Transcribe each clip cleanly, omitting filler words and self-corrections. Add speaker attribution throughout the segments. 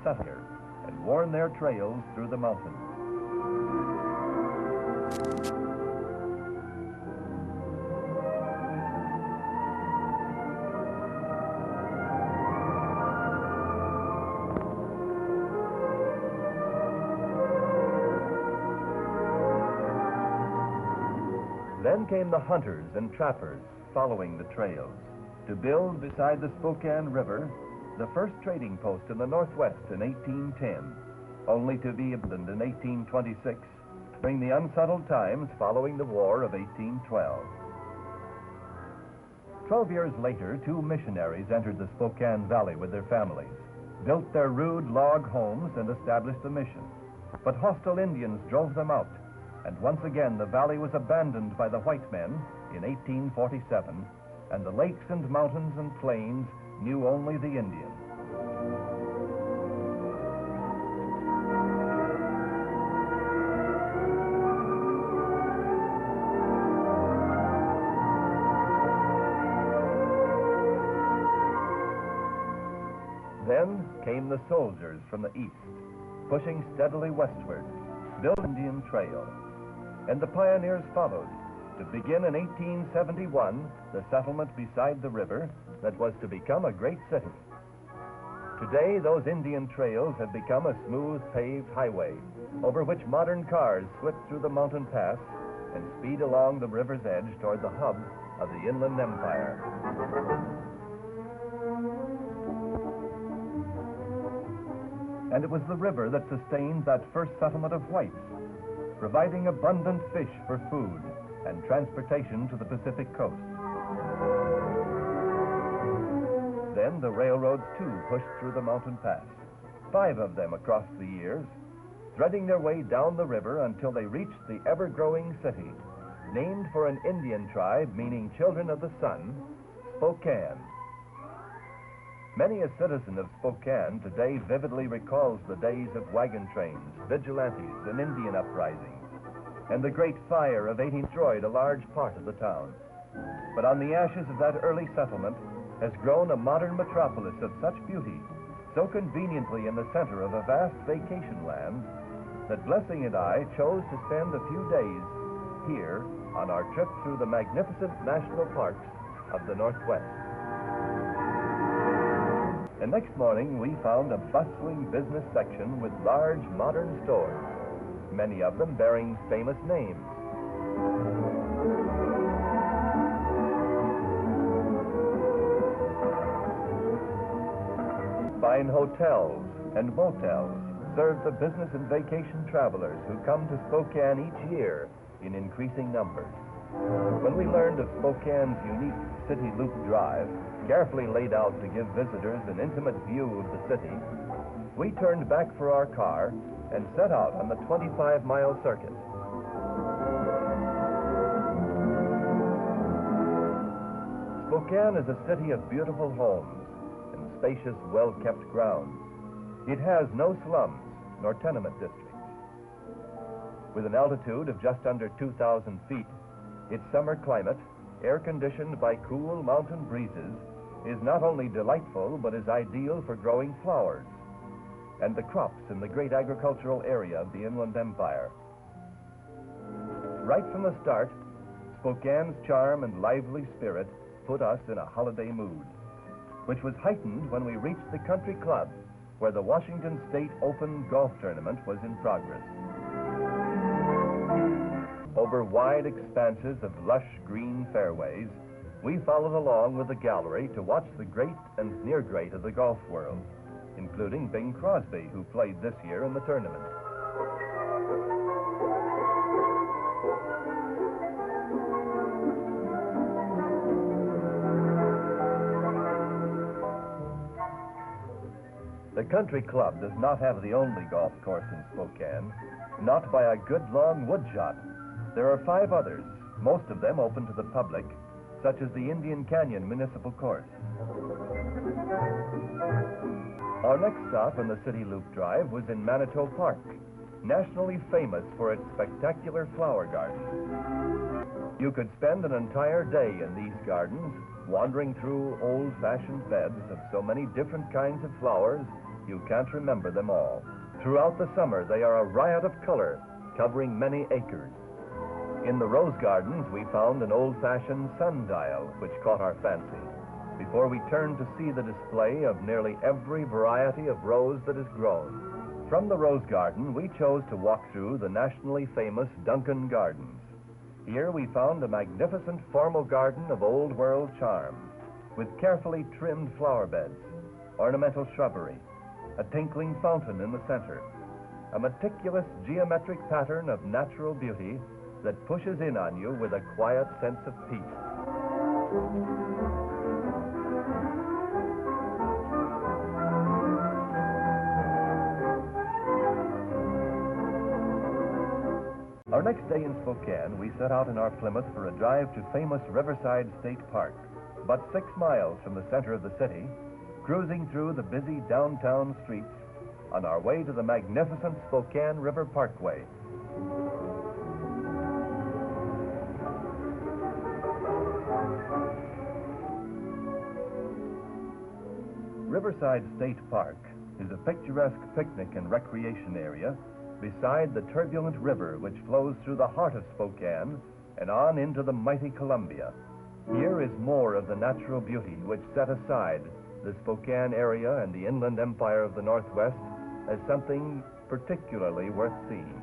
Speaker 1: settled here and worn their trails through the mountains. Then came the hunters and trappers following the trails to build beside the Spokane River the first trading post in the Northwest in 1810, only to be abandoned in 1826 during the unsettled times following the War of 1812. 12 years later, two missionaries entered the Spokane Valley with their families, built their rude log homes, and established a mission. But hostile Indians drove them out, and once again the valley was abandoned by the white men in 1847, and the lakes and mountains and plains knew only the Indian. Then came the soldiers from the east, pushing steadily westward, built Indian Trail, and the pioneers followed to begin in 1871 the settlement beside the river that was to become a great city. Today, those Indian trails have become a smooth paved highway over which modern cars slip through the mountain pass and speed along the river's edge toward the hub of the Inland Empire. And it was the river that sustained that first settlement of whites, providing abundant fish for food and transportation to the Pacific coast. Then the railroads too pushed through the mountain pass, 5 of them across the years, threading their way down the river until they reached the ever-growing city, named for an Indian tribe meaning children of the sun, Spokane. Many a citizen of Spokane today vividly recalls the days of wagon trains, vigilantes, and Indian uprisings, and the great fire of 18 destroyed a large part of the town. But on the ashes of that early settlement has grown a modern metropolis of such beauty, so conveniently in the center of a vast vacation land, that Blessing and I chose to spend a few days here on our trip through the magnificent national parks of the Northwest. And next morning, we found a bustling business section with large modern stores, many of them bearing famous names. Fine hotels and motels serve the business and vacation travelers who come to Spokane each year in increasing numbers. When we learned of Spokane's unique City Loop Drive, carefully laid out to give visitors an intimate view of the city, we turned back for our car and set out on the 25-mile circuit. Spokane is a city of beautiful homes and spacious, well-kept grounds. It has no slums nor tenement districts. With an altitude of just under 2,000 feet, its summer climate, air-conditioned by cool mountain breezes, is not only delightful, but is ideal for growing flowers and the crops in the great agricultural area of the Inland Empire. Right from the start, Spokane's charm and lively spirit put us in a holiday mood, which was heightened when we reached the country club where the Washington State Open Golf Tournament was in progress. Over wide expanses of lush green fairways, we followed along with the gallery to watch the great and near great of the golf world, including Bing Crosby, who played this year in the tournament. The country club does not have the only golf course in Spokane, not by a good long wood shot. There are 5 others, most of them open to the public, such as the Indian Canyon Municipal Course. Our next stop on the City Loop Drive was in Manitou Park, nationally famous for its spectacular flower gardens. You could spend an entire day in these gardens, wandering through old-fashioned beds of so many different kinds of flowers you can't remember them all. Throughout the summer, they are a riot of color, covering many acres. In the rose gardens, we found an old-fashioned sundial, which caught our fancy, before we turned to see the display of nearly every variety of rose that is grown. From the rose garden, we chose to walk through the nationally famous Duncan Gardens. Here we found a magnificent formal garden of old-world charm, with carefully trimmed flower beds, ornamental shrubbery, a tinkling fountain in the center, a meticulous geometric pattern of natural beauty that pushes in on you with a quiet sense of peace. Our next day in Spokane, we set out in our Plymouth for a drive to famous Riverside State Park, but 6 miles from the center of the city, cruising through the busy downtown streets on our way to the magnificent Spokane River Parkway. Riverside State Park is a picturesque picnic and recreation area beside the turbulent river which flows through the heart of Spokane and on into the mighty Columbia. Here is more of the natural beauty which set aside the Spokane area and the inland empire of the Northwest as something particularly worth seeing.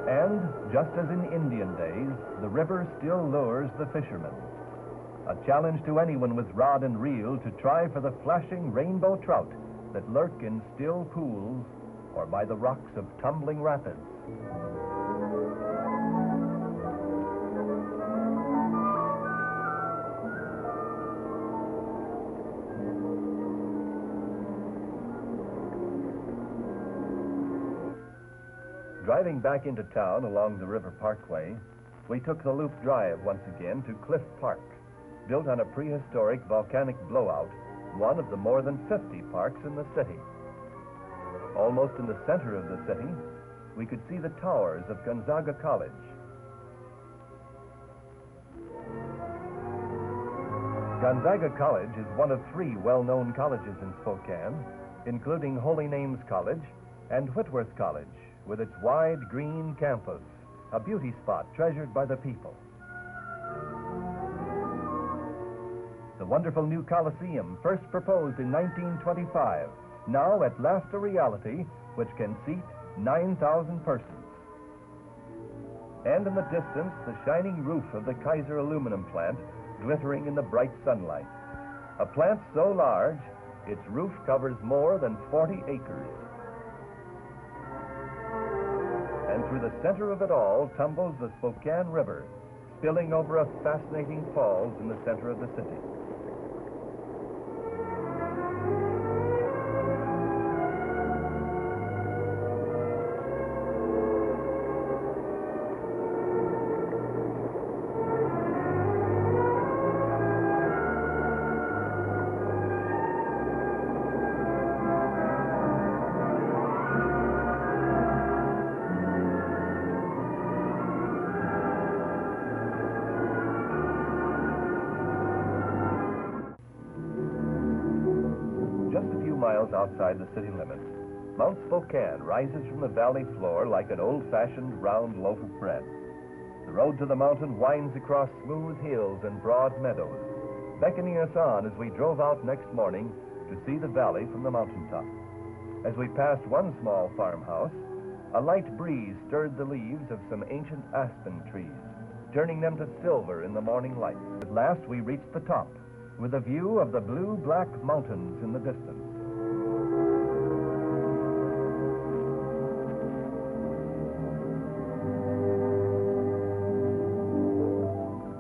Speaker 1: And, just as in Indian days, the river still lures the fishermen. A challenge to anyone with rod and reel to try for the flashing rainbow trout that lurk in still pools or by the rocks of tumbling rapids. Driving back into town along the River Parkway, we took the loop drive once again to Cliff Park, built on a prehistoric volcanic blowout, one of the more than 50 parks in the city. Almost in the center of the city, we could see the towers of Gonzaga College. Gonzaga College is one of 3 well-known colleges in Spokane, including Holy Names College and Whitworth College, with its wide green campus, a beauty spot treasured by the people. The wonderful new Coliseum, first proposed in 1925, now at last a reality which can seat 9,000 persons. And in the distance, the shining roof of the Kaiser aluminum plant glittering in the bright sunlight. A plant so large, its roof covers more than 40 acres. And through the center of it all tumbles the Spokane River, spilling over a fascinating falls in the center of the city. Miles outside the city limits, Mount Spokane rises from the valley floor like an old-fashioned round loaf of bread. The road to the mountain winds across smooth hills and broad meadows, beckoning us on as we drove out next morning to see the valley from the mountaintop. As we passed one small farmhouse, a light breeze stirred the leaves of some ancient aspen trees, turning them to silver in the morning light. At last we reached the top, with a view of the blue-black mountains in the distance.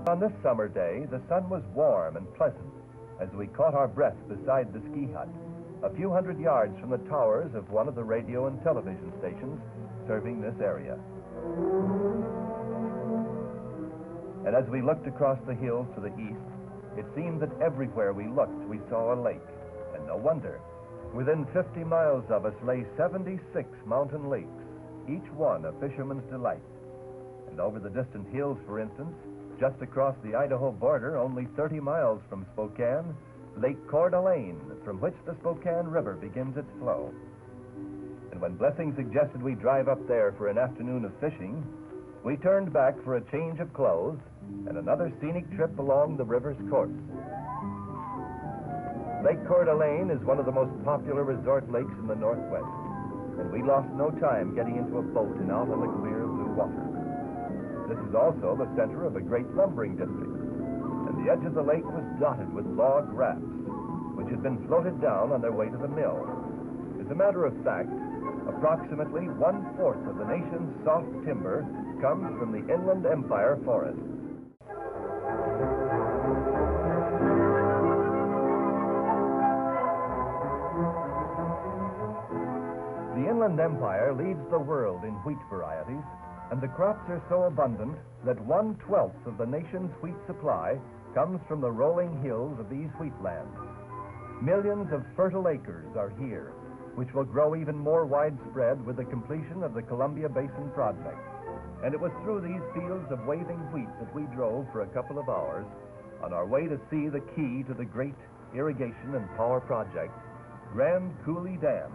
Speaker 1: On this summer day, the sun was warm and pleasant as we caught our breath beside the ski hut, a few hundred yards from the towers of one of the radio and television stations serving this area. And as we looked across the hills to the east, it seemed that everywhere we looked, we saw a lake, and no wonder. Within 50 miles of us lay 76 mountain lakes, each one a fisherman's delight. And over the distant hills, for instance, just across the Idaho border, only 30 miles from Spokane, Lake Coeur d'Alene, from which the Spokane River begins its flow. And when Blessing suggested we drive up there for an afternoon of fishing, we turned back for a change of clothes and another scenic trip along the river's course. Lake Coeur d'Alene is one of the most popular resort lakes in the Northwest, and we lost no time getting into a boat and out on the clear blue water. This is also the center of a great lumbering district, and the edge of the lake was dotted with log rafts, which had been floated down on their way to the mill. As a matter of fact, approximately 1/4 of the nation's soft timber comes from the Inland Empire forest. The Inland Empire leads the world in wheat varieties, and the crops are so abundant that 1/12 of the nation's wheat supply comes from the rolling hills of these wheatlands. Millions of fertile acres are here, which will grow even more widespread with the completion of the Columbia Basin project. And it was through these fields of waving wheat that we drove for a couple of hours on our way to see the key to the great irrigation and power project, Grand Coulee Dam.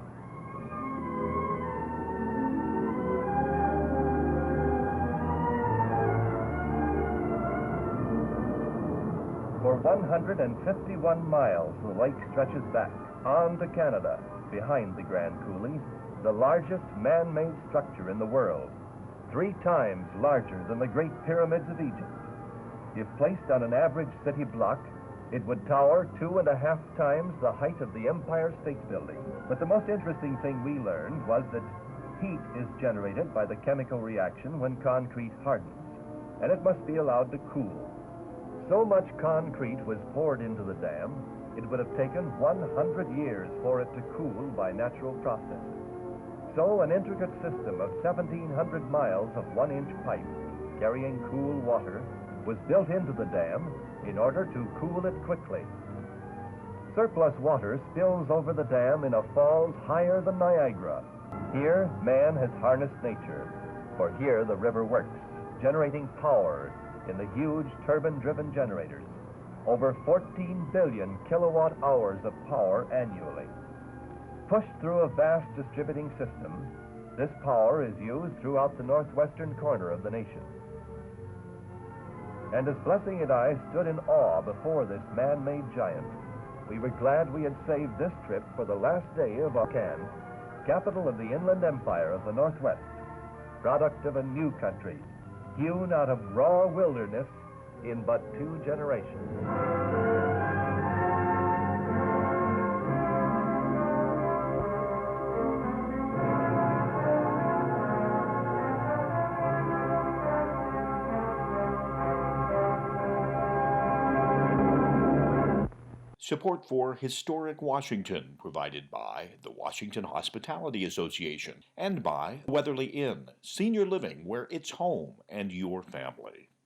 Speaker 1: For 151 miles, the lake stretches back on to Canada, behind the Grand Coulee, the largest man-made structure in the world, 3 times larger than the Great Pyramids of Egypt. If placed on an average city block, it would tower 2.5 times the height of the Empire State Building. But the most interesting thing we learned was that heat is generated by the chemical reaction when concrete hardens, and it must be allowed to cool. So much concrete was poured into the dam, it would have taken 100 years for it to cool by natural processes. So an intricate system of 1,700 miles of 1-inch pipe carrying cool water was built into the dam in order to cool it quickly. Surplus water spills over the dam in a falls higher than Niagara. Here, man has harnessed nature, for here the river works, generating power in the huge turbine-driven generators, over 14 billion kilowatt hours of power annually. Pushed through a vast distributing system, this power is used throughout the northwestern corner of the nation. And as Blessing and I stood in awe before this man-made giant, we were glad we had saved this trip for the last day of Spokane, capital of the Inland Empire of the Northwest, product of a new country, hewn out of raw wilderness in but 2 generations.
Speaker 2: Support for Historic Washington provided by the Washington Hospitality Association and by Weatherly Inn, senior living where it's home and your family.